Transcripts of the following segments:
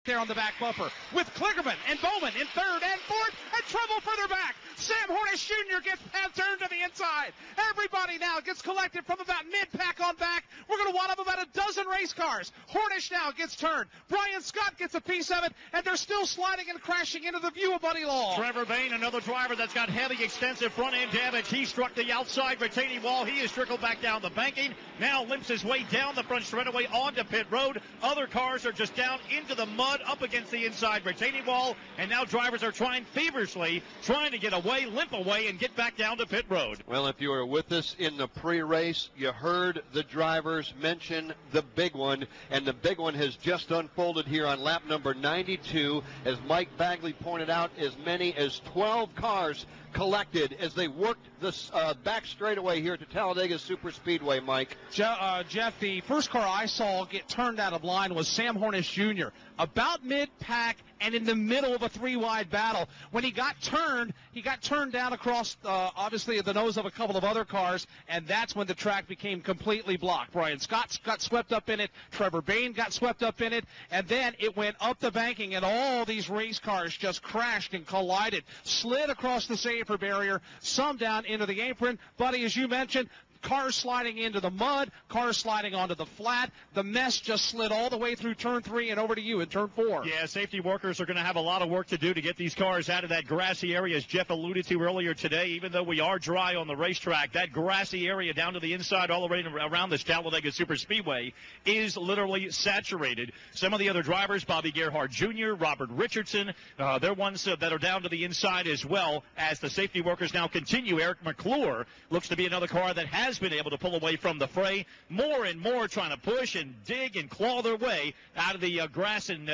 there on the back bumper with Kligerman and Bowman in third and fourth, and trouble further back. Sam Hornish Jr. gets turned to the inside. Everybody now gets collected from about mid-pack on back. We're going to wind up about a dozen race cars. Hornish now gets turned. Brian Scott gets a piece of it, and they're still sliding and crashing into the view of Buddy Law. Trevor Bain, another driver that's got heavy, extensive front-end damage. He struck the outside retaining wall. He has trickled back down the banking. Now limps his way down the front straightaway onto pit road. Other cars are just down into the mud up against the inside retaining wall, and now drivers are trying feverishly, trying to get away, limp away, and get back down to pit road. Well, if you were with us in the pre-race, you heard the drivers mention the big one, and the big one has just unfolded here on lap number 92. As Mike Bagley pointed out, as many as 12 cars collected as they worked this back straightaway here to Talladega Superspeedway, Mike. Jeff, the first car I saw get turned out of line was Sam Hornish Jr. About mid-pack and in the middle of a three-wide battle. When he got turned down across, obviously, the nose of a couple of other cars, and that's when the track became completely blocked. Brian Scott got swept up in it. Trevor Bain got swept up in it, and then it went up the banking, and all these race cars just crashed and collided, slid across the safer barrier, some down into the apron. Buddy, as you mentioned, cars sliding into the mud, cars sliding onto the flat. The mess just slid all the way through turn 3 and over to you in turn 4. Yeah, safety workers are going to have a lot of work to do to get these cars out of that grassy area, as Jeff alluded to earlier today. Even though we are dry on the racetrack, that grassy area down to the inside all the way around this Talladega Superspeedway is literally saturated. Some of the other drivers, Bobby Gerhart Jr., Robert Richardson, they're ones that are down to the inside as well as the safety workers now continue. Eric McClure looks to be another car that has been able to pull away from the fray, more and more trying to push and dig and claw their way out of the grass and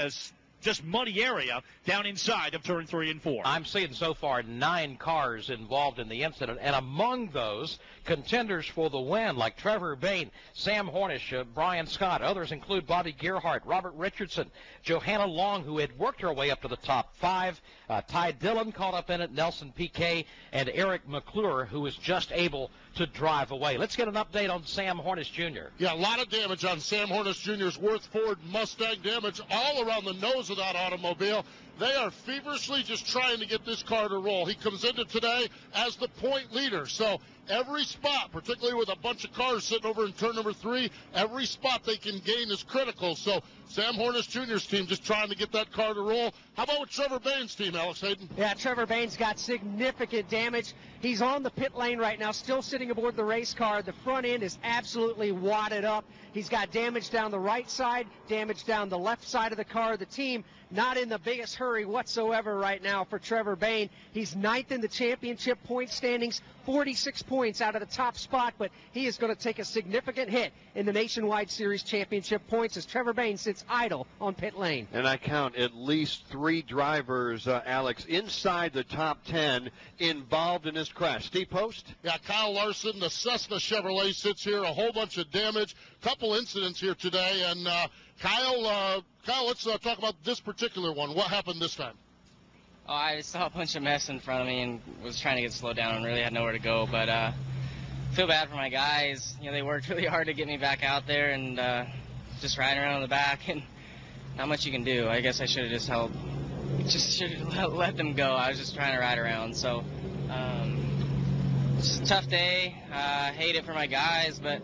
just muddy area down inside of turn 3 and 4. I'm seeing so far 9 cars involved in the incident, and among those, contenders for the win like Trevor Bain, Sam Hornish, Brian Scott. Others include Bobby Gerhart, Robert Richardson, Johanna Long, who had worked her way up to the top 5, Ty Dillon caught up in it, Nelson Piquet, and Eric McClure, who was just able to drive away. Let's get an update on Sam Hornish Jr. Yeah, a lot of damage on Sam Hornish Jr.'s Worth Ford Mustang, damage all around the nose of that automobile. They are feverishly just trying to get this car to roll. He comes into today as the point leader. So every spot, particularly with a bunch of cars sitting over in turn number 3, every spot they can gain is critical. So Sam Hornish Jr.'s team just trying to get that car to roll. How about with Trevor Bain's team, Alex Hayden? Yeah, Trevor Bain's got significant damage. He's on the pit lane right now, still sitting aboard the race car. The front end is absolutely wadded up. He's got damage down the right side, damage down the left side of the car. The team not in the biggest hurry whatsoever right now for Trevor Bain. He's 9th in the championship point standings, 46 points out of the top spot, but he is going to take a significant hit in the Nationwide Series championship points as Trevor Bain sits idle on pit lane. And I count at least 3 drivers, Alex, inside the top 10 involved in this crash. Steve Post? Yeah, Kyle Larson, the Cessna Chevrolet sits here, a whole bunch of damage, couple incidents here today, and Kyle, let's talk about this particular one. What happened this time? Oh, I saw a bunch of mess in front of me and was trying to get slowed down and really had nowhere to go. But feel bad for my guys. You know, they worked really hard to get me back out there and just riding around in the back, and not much you can do. I guess I should have let them go. I was just trying to ride around. So it's a tough day. I hate it for my guys, but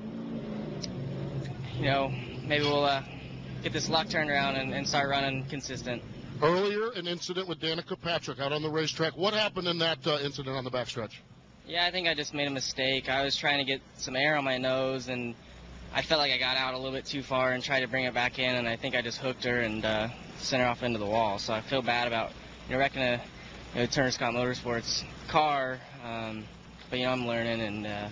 you know, maybe we'll get this luck turned around and start running consistent. Earlier, an incident with Danica Patrick out on the racetrack. What happened in that incident on the backstretch? Yeah, I think I just made a mistake. I was trying to get some air on my nose, and I felt like I got out a little bit too far and tried to bring it back in, and I think I just hooked her and sent her off into the wall. So I feel bad about wrecking a Turner Scott Motorsports car, but I'm learning, and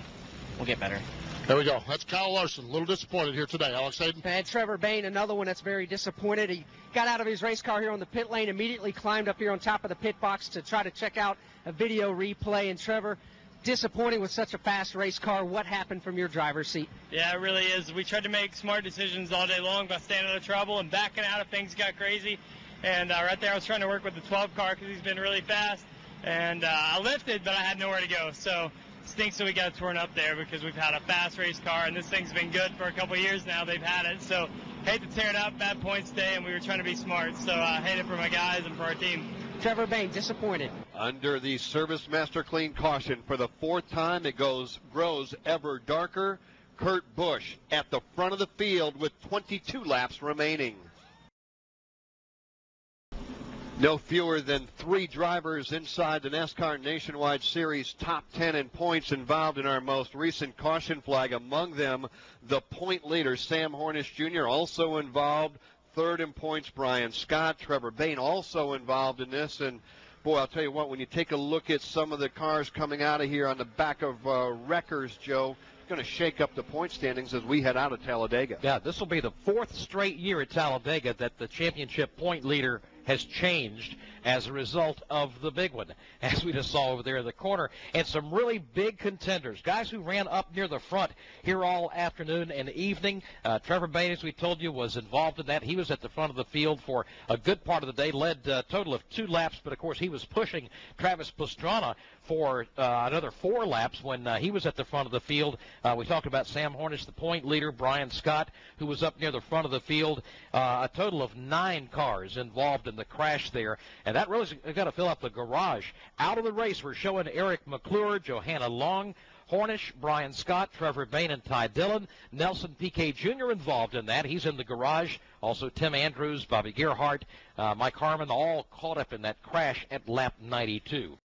we'll get better. There we go. That's Kyle Larson. A little disappointed here today. Alex Hayden. And Trevor Bain, another one that's very disappointed. He got out of his race car here on the pit lane, immediately climbed up here on top of the pit box to try to check out a video replay. And Trevor, disappointing with such a fast race car. What happened from your driver's seat? Yeah, it really is. We tried to make smart decisions all day long by staying out of trouble and backing out if things got crazy. And right there I was trying to work with the 12 car because he's been really fast. And I lifted, but I had nowhere to go. So stinks that we got torn up there because we've had a fast race car, and this thing's been good for a couple of years now. They've had it, so hate to tear it up, bad points day, and we were trying to be smart. So I hate it for my guys and for our team. Trevor Bain, disappointed. Under the Service Master Clean caution for the fourth time, it grows ever darker. Kurt Busch at the front of the field with 22 laps remaining. No fewer than 3 drivers inside the NASCAR Nationwide Series top 10 in points involved in our most recent caution flag. Among them, the point leader, Sam Hornish Jr., also involved. Third in points, Brian Scott. Trevor Bain also involved in this. And, boy, I'll tell you what, when you take a look at some of the cars coming out of here on the back of wreckers, Joe, it's going to shake up the point standings as we head out of Talladega. Yeah, this will be the 4th straight year at Talladega that the championship point leader has changed as a result of the big one, as we just saw over there in the corner. And some really big contenders, guys who ran up near the front here all afternoon and evening. Trevor Bain, as we told you, was involved in that. He was at the front of the field for a good part of the day, led a total of 2 laps, but of course he was pushing Travis Pastrana for another 4 laps when he was at the front of the field. We talked about Sam Hornish, the point leader, Brian Scott, who was up near the front of the field. A total of 9 cars involved in the crash there, and that really is going to fill up the garage. Out of the race, we're showing Eric McClure, Johanna Long, Hornish, Brian Scott, Trevor Bain, and Ty Dillon. Nelson Piquet Jr. involved in that. He's in the garage. Also Tim Andrews, Bobby Gerhart, Mike Harmon, all caught up in that crash at lap 92.